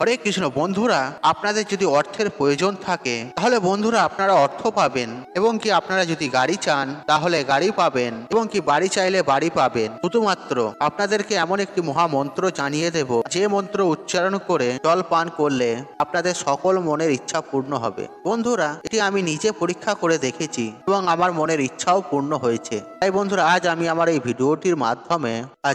হরে কৃষ্ণ। বন্ধুরা, আপনাদের যদি অর্থের প্রয়োজন থাকে তাহলে বন্ধুরা আপনারা অর্থ পাবেন, এবং কি আপনারা যদি গাড়ি চান তাহলে গাড়ি পাবেন, এবং কি বাড়ি চাইলে বাড়ি পাবেন। শুধুমাত্র আপনাদেরকে এমন একটি মহামন্ত্র জানিয়ে দেব, যে মন্ত্র উচ্চারণ করে জল পান করলে আপনাদের সকল মনের ইচ্ছা পূর্ণ হবে। বন্ধুরা, এটি আমি নিজে পরীক্ষা করে দেখেছি এবং আমার মনের ইচ্ছাও পূর্ণ হয়েছে। তাই বন্ধুরা, আজ আমি আমার এই ভিডিওটির মাধ্যমে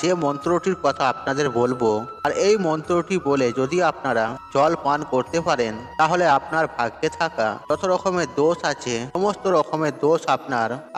যে মন্ত্রটির কথা আপনাদের বলবো, আর এই মন্ত্রটি বলে যদি আপনারা জল পান করতে পারেন তাহলে আপনার ভাগ্যে থাকা যত রকমের দোষ আছে সমস্ত রকমের দোষ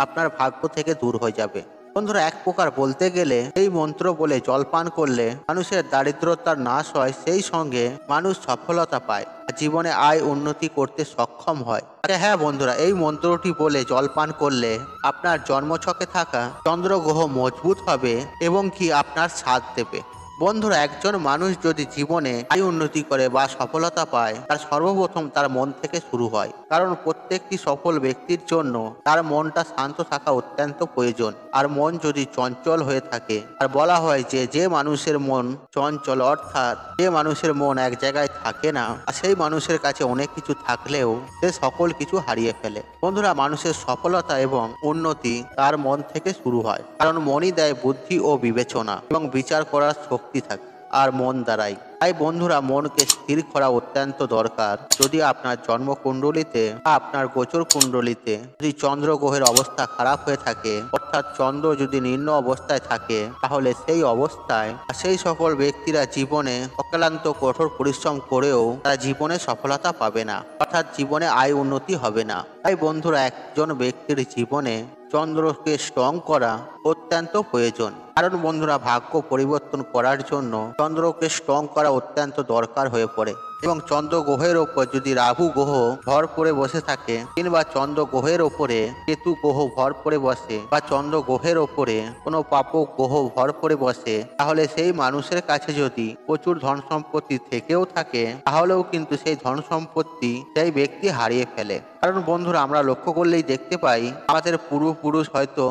আপনার ভাগ্য থেকে দূর হয়ে যাবে। বন্ধুরা, এক প্রকার বলতে গেলে এই মন্ত্র বলে জল পান করলে মানুষের দারিদ্রতার নাশ হয়, সেই সঙ্গে মানুষ সফলতা পায়, জীবনে আয় উন্নতি করতে সক্ষম হয়। হ্যাঁ বন্ধুরা, এই মন্ত্রটি বলে জল পান করলে আপনার জন্মছকে থাকা চন্দ্র গ্রহ মজবুত হবে এবং কি আপনার সাথ দেবে। বন্ধুরা, একজন মানুষ যদি জীবনে আয় উন্নতি করে বা সফলতা পায়, তার সর্বপ্রথম তার মন থেকে শুরু হয়। কারণ প্রত্যেকটি সফল ব্যক্তির জন্য তার মনটা শান্ত থাকা অত্যন্ত প্রয়োজন। আর মন যদি চঞ্চল হয়ে থাকে, আর বলা হয় যে যে মানুষের মন চঞ্চল, অর্থাৎ যে মানুষের মন এক জায়গায় থাকে না, সেই মানুষের কাছে অনেক কিছু থাকলেও সে সকল কিছু হারিয়ে ফেলে। বন্ধুরা, মানুষের সফলতা এবং উন্নতি তার মন থেকে শুরু হয়, কারণ মনই দেয় বুদ্ধি ও বিবেচনা এবং বিচার করার শক্তি থাকে আর মন দ্বারাই। তাই বন্ধুরা, মনকে স্থির করা অত্যন্ত দরকার। যদি আপনার জন্মকুণ্ডলিতে বা আপনার গোচর কুণ্ডলিতে যদি চন্দ্র গ্রহের অবস্থা খারাপ হয়ে থাকে, অর্থাৎ চন্দ্র যদি নিম্ন অবস্থায় থাকে, তাহলে সেই অবস্থায় সেই সকল ব্যক্তিরা জীবনে অক্লান্ত কঠোর পরিশ্রম করেও তারা জীবনে সফলতা পাবে না, অর্থাৎ জীবনে আয় উন্নতি হবে না। তাই বন্ধুরা, একজন ব্যক্তির জীবনে চন্দ্রকে স্ট্রং করা অত্যন্ত প্রয়োজন। কারণ বন্ধুরা, ভাগ্য পরিবর্তন করার জন্য চন্দ্রকে স্ট্রং করা অত্যন্ত দরকার হয়ে পড়ে। এবং চন্দ্র গ্রহের ওপর যদি রাহু গ্রহ ভর করে বসে থাকে, কিংবা চন্দ্র গ্রহের ওপরে কেতু গ্রহ ভর করে বসে, বা চন্দ্র গ্রহের ওপরে কোনো পাপক গ্রহ ভর করে বসে, তাহলে সেই মানুষের কাছে যদি প্রচুর ধন সম্পত্তি থেকেও থাকে, তাহলেও কিন্তু সেই ধন সম্পত্তি সেই ব্যক্তি হারিয়ে ফেলে। কারণ বন্ধুরা, আমরা লক্ষ্য করলেই দেখতে পাই, আমাদের পূর্বপুরুষ হয়তো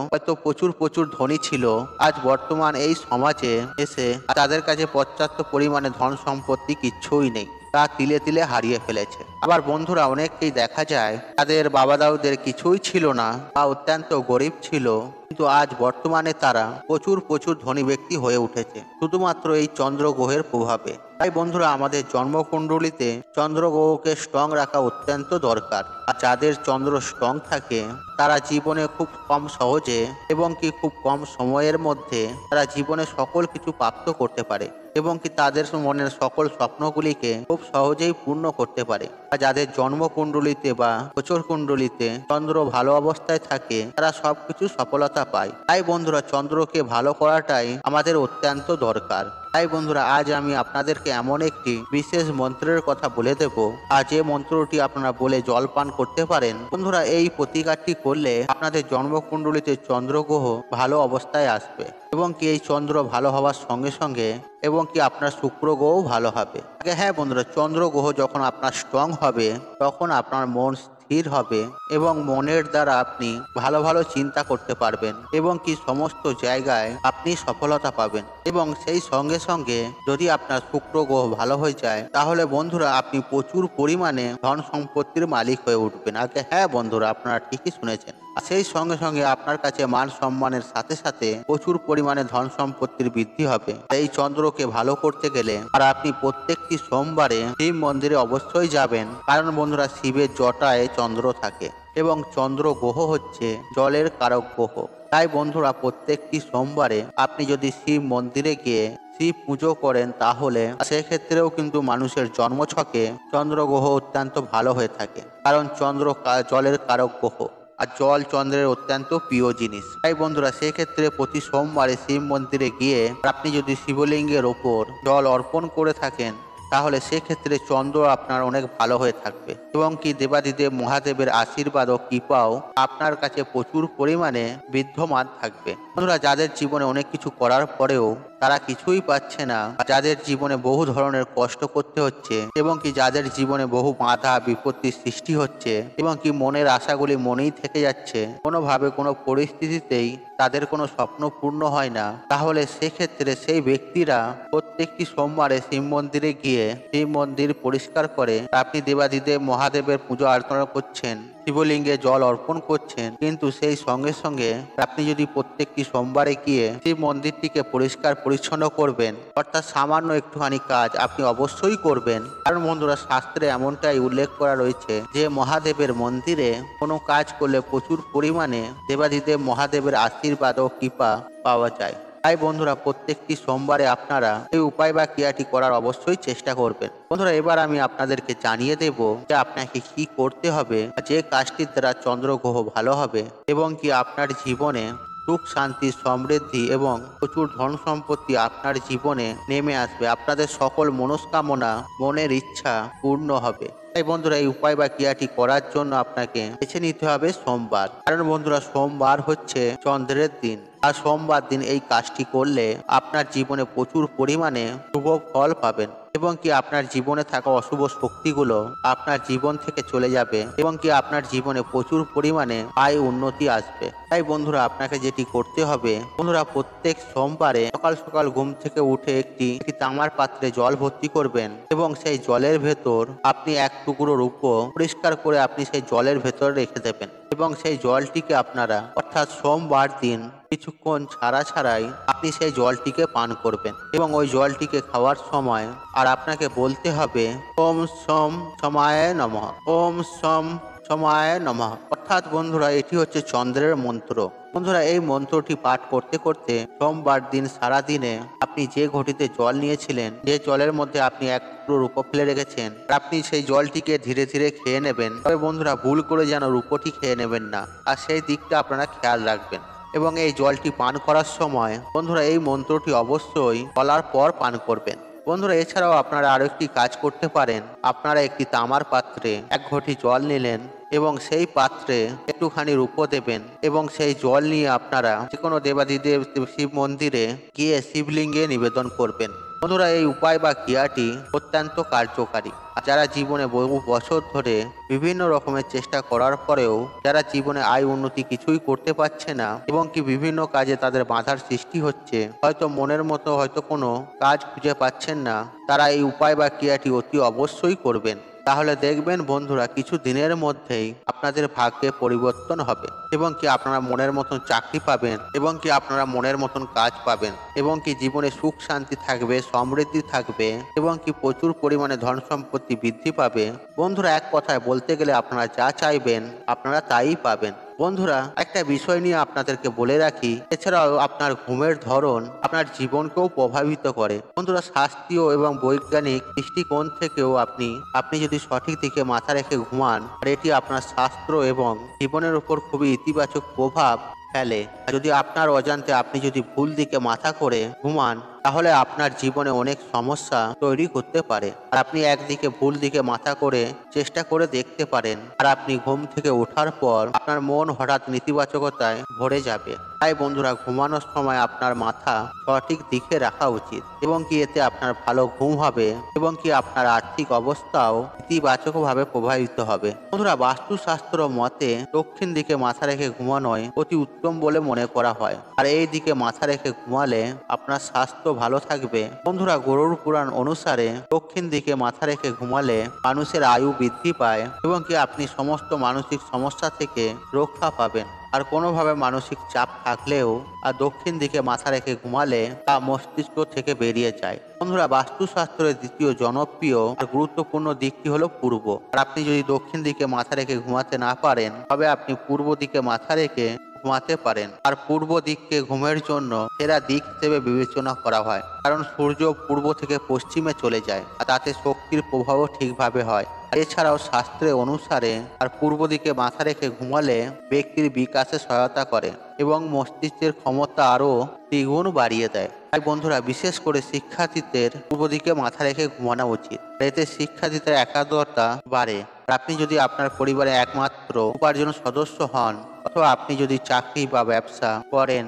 প্রচুর ধনী ছিল, আজ বর্তমান এই সমাজে এসে তাদের কাছে পর্যাপ্ত পরিমাণে ধন সম্পত্তি কিচ্ছুই নেই, তা তিলে তিলে হারিয়ে ফেলেছে। আবার বন্ধুরা, অনেককেই দেখা যায় তাদের বাবা দাদুদের কিছুই ছিল না বা অত্যন্ত গরিব ছিল, কিন্তু আজ বর্তমানে তারা প্রচুর ধনী ব্যক্তি হয়ে উঠেছে শুধুমাত্র এই চন্দ্র গ্রহের প্রভাবে। তাই বন্ধুরা, আমাদের জন্মকুণ্ডলিতে চন্দ্র গ্রহকে স্ট্রং রাখা অত্যন্ত দরকার। আর যাদের চন্দ্র স্ট্রং থাকে তারা জীবনে খুব কম সহজে এবং কি খুব কম সময়ের মধ্যে তারা জীবনে সকল কিছু প্রাপ্ত করতে পারে, এবং কি তাদের মনের সকল স্বপ্নগুলিকে খুব সহজেই পূর্ণ করতে পারে। আর যাদের জন্মকুণ্ডলিতে বা গোচর কুণ্ডলিতে চন্দ্র ভালো অবস্থায় থাকে, তারা সবকিছু সফলতা পায়। তাই বন্ধুরা, চন্দ্রকে ভালো করাটাই আমাদের অত্যন্ত দরকার। তাই বন্ধুরা, আজ আমি আপনাদেরকে এমন একটি বিশেষ মন্ত্রের কথা বলে দেব, আর যে মন্ত্রটি আপনারা বলে জল পান করতে পারেন। বন্ধুরা, এই প্রতিকারটি করলে আপনাদের জন্মকুণ্ডলিতে চন্দ্র গ্রহ ভালো অবস্থায় আসবে, এবং কি এই চন্দ্র ভালো হওয়ার সঙ্গে সঙ্গে এবং কি আপনার শুক্র গ্রহ ভালো হবে। হ্যাঁ বন্ধুরা, চন্দ্র গ্রহ যখন আপনার স্ট্রং হবে, তখন আপনার মন স্থির হবে এবং মনের দ্বারা আপনি ভালো ভালো চিন্তা করতে পারবেন, এবং কি সমস্ত জায়গায় আপনি সফলতা পাবেন। এবং সেই সঙ্গে সঙ্গে যদি আপনার শুক্র গ্রহ ভালো হয়ে যায়, তাহলে বন্ধুরা আপনি প্রচুর পরিমাণে ধন সম্পত্তির মালিক হয়ে উঠবেন। হ্যাঁ বন্ধুরা, আপনারা ঠিকই শুনেছেন। সেই সঙ্গে সঙ্গে আপনার কাছে মান সম্মানের সাথে সাথে প্রচুর পরিমাণে ধন সম্পত্তির বৃদ্ধি হবে। এই চন্দ্রকে ভালো করতে গেলে আর আপনি প্রত্যেকটি সোমবারে শিব মন্দিরে অবশ্যই যাবেন, কারণ বন্ধুরা, শিবের জটায় চন্দ্র থাকে এবং চন্দ্র গ্রহ হচ্ছে জলের কারক গ্রহ। তাই বন্ধুরা, প্রত্যেকটি সোমবারে আপনি যদি শিব মন্দিরে গিয়ে শিব পুজো করেন, তাহলে সেক্ষেত্রেও কিন্তু মানুষের জন্মছকে চন্দ্র গ্রহ অত্যন্ত ভালো হয়ে থাকে, কারণ চন্দ্র জলের কারক গ্রহ, আর জল চন্দ্রের অত্যন্ত প্রিয় জিনিস। তাই বন্ধুরা, সেক্ষেত্রে প্রতি সোমবারে শিব মন্দিরে গিয়ে আপনি যদি শিবলিঙ্গের ওপর জল অর্পণ করে থাকেন, তাহলে সেক্ষেত্রে চন্দ্র আপনার অনেক ভালো হয়ে থাকবে, এবং কি দেবাদিদেব মহাদেবের আশীর্বাদ ও কৃপাও আপনার কাছে প্রচুর পরিমাণে বিদ্যমান থাকবে। বন্ধুরা, যাদের জীবনে অনেক কিছু করার পরেও তারা কিছুই পাচ্ছে না, যাদের জীবনে বহু ধরনের কষ্ট করতে হচ্ছে এবং কি যাদের জীবনে বহু বাধা বিপত্তির সৃষ্টি হচ্ছে এবং কি মনের আশাগুলি মনেই থেকে যাচ্ছে, কোনোভাবে কোনো পরিস্থিতিতেই তাদের কোনো স্বপ্ন পূর্ণ হয় না, তাহলে সেক্ষেত্রে সেই ব্যক্তিরা প্রত্যেকটি সোমবারে শিব মন্দিরে গিয়ে শিব মন্দির পরিষ্কার করে আপনি দেবাদিদেব মহাদেবের পুজো অর্চনা করছেন, শিবলিঙ্গে জল অর্পণ করছেন, কিন্তু সেই সঙ্গে সঙ্গে আপনি যদি প্রত্যেকটি সোমবারে গিয়ে শিব মন্দিরটিকে পরিষ্কার পরিচ্ছন্ন করবেন, অর্থাৎ সামান্য একটুখানি কাজ আপনি অবশ্যই করবেন। কারণ বন্ধুরা, শাস্ত্রে এমনটাই উল্লেখ করা রয়েছে যে মহাদেবের মন্দিরে কোনো কাজ করলে প্রচুর পরিমাণে দেবাদিদেব মহাদেবের আশীর্বাদ ও কৃপা পাওয়া যায়। তাই বন্ধুরা, প্রত্যেকটি সোমবারে আপনারা এই উপায় বা ক্রিয়াটি করার অবশ্যই চেষ্টা করবেন। বন্ধুরা, এবার আমি আপনাদেরকে জানিয়ে দেব যে আপনাকে কি করতে হবে, যে কাজটির দ্বারা চন্দ্রগ্রহ ভালো হবে এবং কি আপনার জীবনে সুখ শান্তি সমৃদ্ধি এবং প্রচুর ধন সম্পত্তি আপনার জীবনে নেমে আসবে, আপনাদের সকল মনস্কামনা মনের ইচ্ছা পূর্ণ হবে। তাই বন্ধুরা, এই উপায় বা ক্রিয়াটি করার জন্য আপনাকে বেছে নিতে হবে সোমবার। কারণ বন্ধুরা, সোমবার হচ্ছে চন্দ্রের দিন, আর সোমবার দিন এই কাজটি করলে আপনার জীবনে প্রচুর পরিমাণে শুভ ফল পাবেন এবং কি আপনার জীবনে থাকা অশুভ শক্তিগুলো আপনার জীবন থেকে চলে যাবে এবং কি আপনার জীবনে প্রচুর পরিমাণে আয় উন্নতি আসবে। তাই বন্ধুরা, আপনাকে যেটি করতে হবে, বন্ধুরা, প্রত্যেক সোমবারে সকাল সকাল ঘুম থেকে উঠে একটি তামার পাত্রে জল ভর্তি করবেন এবং সেই জলের ভেতর আপনি এক টুকরো রূপো পরিষ্কার করে আপনি সেই জলের ভেতর রেখে দেবেন এবং সেই জলটিকে আপনারা অর্থাৎ সোমবার দিন কিছুক্ষণ ছাড়াই আপনি সেই জলটিকে পান করবেন এবং ওই জলটিকে খাওয়ার সময় আর আপনাকে বলতে হবে ওম সম সমায় নমঃ, ওম সম সমায় নমঃ। অর্থাৎ বন্ধুরা, এটি হচ্ছে চন্দ্রের মন্ত্র। বন্ধুরা, এই মন্ত্রটি পাঠ করতে করতে সোমবার দিন সারা দিনে আপনি যে ঘটিতে জল নিয়েছিলেন, যে জলের মধ্যে আপনি এক টুকরো রূপো ফেলে রেখেছেন, আপনি সেই জলটিকে ধীরে ধীরে খেয়ে নেবেন। তবে বন্ধুরা, ভুল করে যেন রূপোটি খেয়ে নেবেন না, আর সেই দিকটা আপনারা খেয়াল রাখবেন। এবং এই জলটি পান করার সময় বন্ধুরা এই মন্ত্রটি অবশ্যই বলার পর পান করবেন। বন্ধুরা, এছাড়াও আপনারা আরো একটি কাজ করতে পারেন। আপনারা একটি তামার পাত্রে এক ঘটি জল নিলেন এবং সেই পাত্রে একটুখানি রূপো দেবেন এবং সেই জল নিয়ে আপনারা যে কোনো দেবাদিদেব শিব মন্দিরে গিয়ে শিবলিঙ্গে নিবেদন করবেন। বন্ধুরা, এই উপায় বা ক্রিয়াটি অত্যন্ত কার্যকারী। যারা জীবনে বহু বছর ধরে বিভিন্ন রকমের চেষ্টা করার পরেও যারা জীবনে আয় উন্নতি কিছুই করতে পারছে না এবং কি বিভিন্ন কাজে তাদের বাধার সৃষ্টি হচ্ছে, হয়তো মনের মতো হয়তো কোনো কাজ খুঁজে পাচ্ছেন না, তারা এই উপায় বা ক্রিয়াটি অতি অবশ্যই করবেন। তাহলে দেখবেন বন্ধুরা, কিছু দিনের মধ্যেই আপনাদের ভাগ্যে পরিবর্তন হবে এবং কি আপনারা মনের মতন চাকরি পাবেন এবং কি আপনারা মনের মতন কাজ পাবেন এবং কি জীবনে সুখ শান্তি থাকবে, সমৃদ্ধি থাকবে এবং কি প্রচুর পরিমাণে ধন সম্পত্তি বৃদ্ধি পাবে। বন্ধুরা, এক কথায় বলতে গেলে আপনারা যা চাইবেন আপনারা তাই পাবেন। বন্ধুরা, একটা বিষয় নিয়ে আপনাদেরকে বলে রাখি, এছাড়াও আপনার ঘুমের ধরন আপনার জীবনকেও প্রভাবিত করে। বন্ধুরা, শাস্ত্রীয় এবং বৈজ্ঞানিক দৃষ্টিকোণ থেকেও আপনি যদি সঠিক দিকে মাথা রেখে ঘুমান, আর এটি আপনার স্বাস্থ্য এবং জীবনের উপর খুবই ইতিবাচক প্রভাব ফেলে। যদি আপনার অজান্তে আপনি যদি ভুল দিকে মাথা করে ঘুমান, তাহলে আপনার জীবনে অনেক সমস্যা তৈরি করতে পারে। আর আপনি একদিকে ভুল দিকে মাথা করে চেষ্টা করে দেখতে পারেন, আর আপনি ঘুম থেকে ওঠার পর আপনার মন হঠাৎ নেতিবাচকতায় ভরে যাবে। তাই বন্ধুরা, ঘুমানোর সময় আপনার মাথা সঠিক দিকে রাখা উচিত এবং কি এতে আপনার ভালো ঘুম হবে এবং কি আপনার আর্থিক অবস্থাও ইতিবাচকভাবে প্রভাবিত হবে। বন্ধুরা, বাস্তুশাস্ত্র মতে দক্ষিণ দিকে মাথা রেখে ঘুমানোয় অতি উত্তম বলে মনে করা হয়, আর এই দিকে মাথা রেখে ঘুমালে আপনার স্বাস্থ্য ভালো থাকবে। বন্ধুরা, গরুড় পুরাণ অনুসারে দক্ষিণ দিকে মাথা রেখে ঘুমালে মানুষের আয়ু বৃদ্ধি পায় এবং কি আপনি সমস্ত মানসিক সমস্যা থেকে রক্ষা পাবেন। আর কোনোভাবে মানসিক চাপ থাকলেও আর দক্ষিণ দিকে মাথা রেখে ঘুমালে তা মস্তিষ্ক থেকে বেরিয়ে যায়। বন্ধুরা, বাস্তুশাস্ত্রের দ্বিতীয় জনপ্রিয় আর গুরুত্বপূর্ণ দিকটি হলো পূর্ব। আর আপনি যদি দক্ষিণ দিকে মাথা রেখে ঘুমাতে না পারেন, তবে আপনি পূর্ব দিকে মাথা রেখে ঘুমাতে পারেন। আর পূর্ব দিককে ঘুমের জন্য সেরা দিক হিসেবে বিবেচনা করা হয়, কারণ সূর্য পূর্ব থেকে পশ্চিমে চলে যায় আর তাতে শক্তির প্রভাবও ঠিকভাবে হয়। এছাড়াও শাস্ত্রে অনুসারে আর পূর্ব দিকে মাথা রেখে ঘুমালে ব্যক্তির বিকাশে সহায়তা করে এবং মস্তিষ্কের ক্ষমতা আরও দ্বিগুণ বাড়িয়ে দেয়। তাই বন্ধুরা, বিশেষ করে শিক্ষার্থীদের পূর্ব দিকে মাথা রেখে ঘুমানো উচিত। এতে শিক্ষার্থীদের একাগ্রতা বাড়ে। আর আপনি যদি আপনার পরিবারে একমাত্র উপার্জন সদস্য হন, অথবা আপনি যদি চাকরি বা ব্যবসা করেন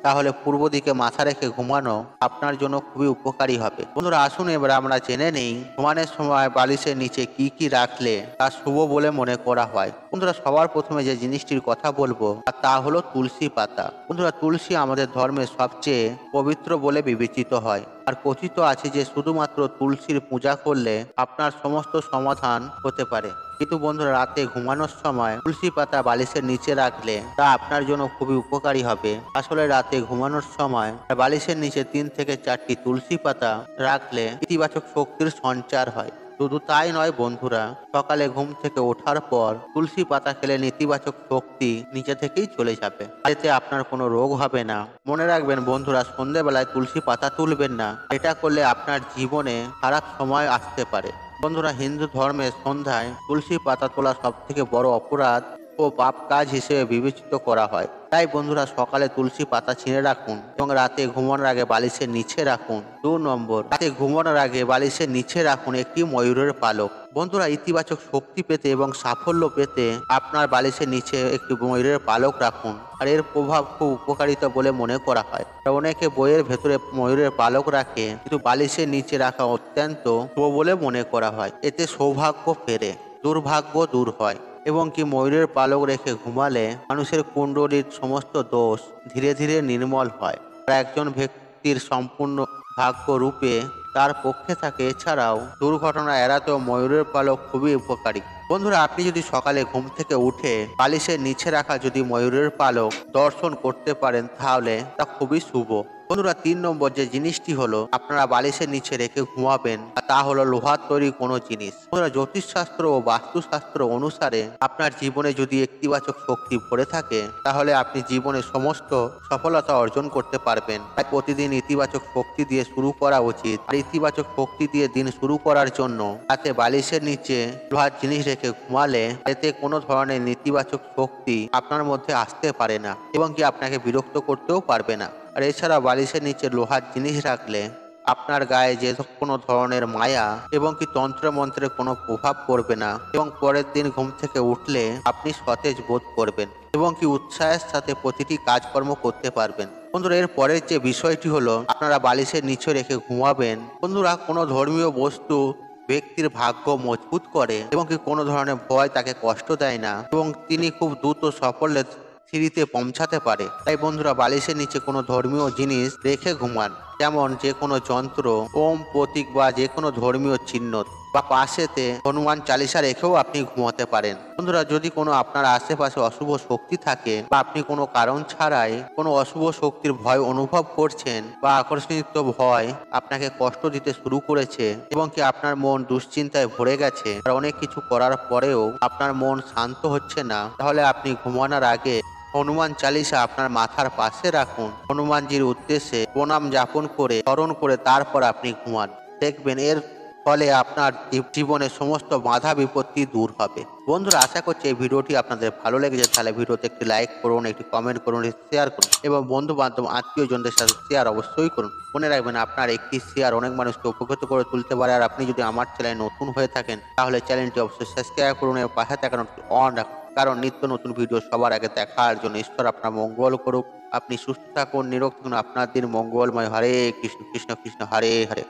তাহলে পূর্ব দিকে মাথা রেখে ঘুমানো আপনার জন্য খুবই উপকারী হবে। বন্ধুরা আসুন এবার আমরা জেনে নেই ঘুমানোর সময় বালিশের নিচে কি কি রাখলে তা শুভ বলে মনে করা হয়। বন্ধুরা সবার প্রথমে যে জিনিসটির কথা বলবো আর তা হলো তুলসী পাতা। বন্ধুরা তুলসী আমাদের ধর্মের সবচেয়ে পবিত্র বলে বিবেচিত হয়। আর কথিত আছে যে শুধুমাত্র তুলসীর পূজা করলে আপনার সমস্ত সমাধান হতে পারে। কিন্তু বন্ধুরা রাতে ঘুমানোর সময় তুলসী পাতা বালিশের নিচে রাখলে তা আপনার জন্য খুবই উপকারী হবে। আসলে রাতে ঘুমানোর সময় বালিশের নিচে 3 থেকে 4টি তুলসী পাতা রাখলে ইতিবাচক শক্তির সঞ্চার হয়। শুধু তাই নয় বন্ধুরা, সকালে ঘুম থেকে ওঠার পর তুলসী পাতা খেলে নেতিবাচক শক্তি নিচে থেকেই চলে যাবে। এতে আপনার কোনো রোগ হবে না। মনে রাখবেন বন্ধুরা, সন্ধ্যেবেলায় তুলসী পাতা তুলবেন না। এটা করলে আপনার জীবনে খারাপ সময় আসতে পারে। বন্ধুরা হিন্দু ধর্মের সন্ধ্যায় তুলসী পাতা তোলা সব থেকে বড় অপরাধ ও পাপ কাজ হিসেবে বিবেচিত করা হয়। তাই বন্ধুরা সকালে তুলসী পাতা ছিঁড়ে রাখুন এবং রাতে ঘুমানোর আগে বালিশের নিচে রাখুন। 2 নম্বর, রাতে ঘুমানোর আগে বালিশের নিচে রাখুন একটি ময়ূরের পালক। বন্ধুরা ইতিবাচক শক্তি পেতে এবং সাফল্য পেতে আপনার বালিশের নিচে একটি ময়ূরের পালক রাখুন। আর এর প্রভাব খুব উপকারিতা বলে মনে করা হয়। অনেকে বইয়ের ভেতরে ময়ূরের পালক রাখে, কিন্তু বালিশের নিচে রাখা অত্যন্ত শুভ বলে মনে করা হয়। এতে সৌভাগ্য ফেরে, দুর্ভাগ্য দূর হয় এবং ময়ূরের পালক রেখে ঘুমালে মানুষের কুণ্ডলীর সমস্ত দোষ ধীরে ধীরে নির্মল হয়। আর একজন ব্যক্তির সম্পূর্ণ ভাগ্য রূপে তার পক্ষে থাকে। এছাড়াও দুর্ঘটনা এড়াতেও ময়ূরের পালক খুবই উপকারী। বন্ধুরা আপনি যদি সকালে ঘুম থেকে উঠে বালিশের নিচে রাখা যদি ময়ূরের পালক দর্শন করতে পারেন তাহলে তা খুবই শুভ। বন্ধুরা 3 নম্বর যে জিনিসটি হলো আপনারা বালিশের নিচে রেখে ঘুমাবেন তা হলো লোহার তৈরি কোনো জিনিস। বন্ধুরা জ্যোতিষশাস্ত্র ও বাস্তুশাস্ত্র অনুসারে আপনার জীবনে যদি ইতিবাচক শক্তি ভরে থাকে তাহলে আপনি জীবনে সমস্ত সফলতা অর্জন করতে পারবেন। তাই প্রতিদিন ইতিবাচক শক্তি দিয়ে শুরু করা উচিত। আর ইতিবাচক শক্তি দিয়ে দিন শুরু করার জন্য রাতে বালিশের নিচে লোহার জিনিস রেখে ঘুমালে এতে কোনো ধরনের নেতিবাচক শক্তি আপনার মধ্যে আসতে পারে না এবং আপনাকে বিরক্ত করতেও পারবে না। আর এছাড়া বালিশের নিচে লোহার জিনিস রাখলে আপনার গায়ে যে কোনো ধরনের মায়া এবং তন্ত্র মন্ত্রের কোনো প্রভাব পড়বে না এবং পরের দিন ঘুম থেকে উঠলে আপনি সতেজ বোধ করবেন এবং উৎসাহের সাথে প্রতিটি কাজকর্ম করতে পারবেন। বন্ধুরা এর পরের যে বিষয়টি হলো আপনারা বালিশের নিচে রেখে ঘুমাবেন। বন্ধুরা কোনো ধর্মীয় বস্তু ব্যক্তির ভাগ্য মজবুত করে এবং কোনো ধরনের ভয় তাকে কষ্ট দেয় না এবং তিনি খুব দ্রুত সাফল্যের সিঁড়িতে পৌঁছাতে পারে। তাই বন্ধুরা বালিশের নিচে কোনো ধর্মীয় জিনিস রেখে ঘুমান, যেমন যে কোনো যন্ত্র, ওম প্রতীক বা যে কোনো ধর্মীয় চিহ্ন বা পাশেতে হনুমান চালিসা রেখেও আপনি ঘুমাতে পারেন। বন্ধুরা যদি কোনো আপনার আশেপাশে অশুভ শক্তি থাকে বা আপনি কোনো কারণ ছাড়াই কোনো অশুভ শক্তির ভয় অনুভব করছেন বা আকর্ষণিত ভয় আপনাকে কষ্ট দিতে শুরু করেছে এবং আপনার মন দুশ্চিন্তায় ভরে গেছে আর অনেক কিছু করার পরেও আপনার মন শান্ত হচ্ছে না, তাহলে আপনি ঘুমানোর আগে হনুমান চালিসা আপনার মাথার পাশে রাখুন। হনুমানজির উদ্দেশ্যে প্রণাম যাপন করে স্মরণ করে তারপর আপনি ঘুমান। দেখবেন এর ফলে আপনার জীবনে সমস্ত বাধা বিপত্তি দূর হবে। বন্ধুরা আশা করছি এই ভিডিওটি আপনাদের ভালো লেগেছে। তাহলে ভিডিওতে একটি লাইক করুন, একটি কমেন্ট করুন, শেয়ার করুন এবং বন্ধু বান্ধব আত্মীয়জনদের সাথে শেয়ার অবশ্যই করুন। মনে রাখবেন আপনার একটি শেয়ার অনেক মানুষকে উপকৃত করে তুলতে পারে। আর আপনি যদি আমার চ্যানেলে নতুন হয়ে থাকেন তাহলে চ্যানেলটি অবশ্যই সাবস্ক্রাইব করুন এবং পাশে থাকা নোটিফিকেশন অন রাখুন, কারণ নিত্য নতুন ভিডিও সবার আগে দেখার জন্য। ঈশ্বর আপনার মঙ্গল করুক। আপনি সুস্থ থাকুন, নিরোগ থাকুন, আপনার দিন মঙ্গলময়। হরে কৃষ্ণ কৃষ্ণ কৃষ্ণ হরে হরে।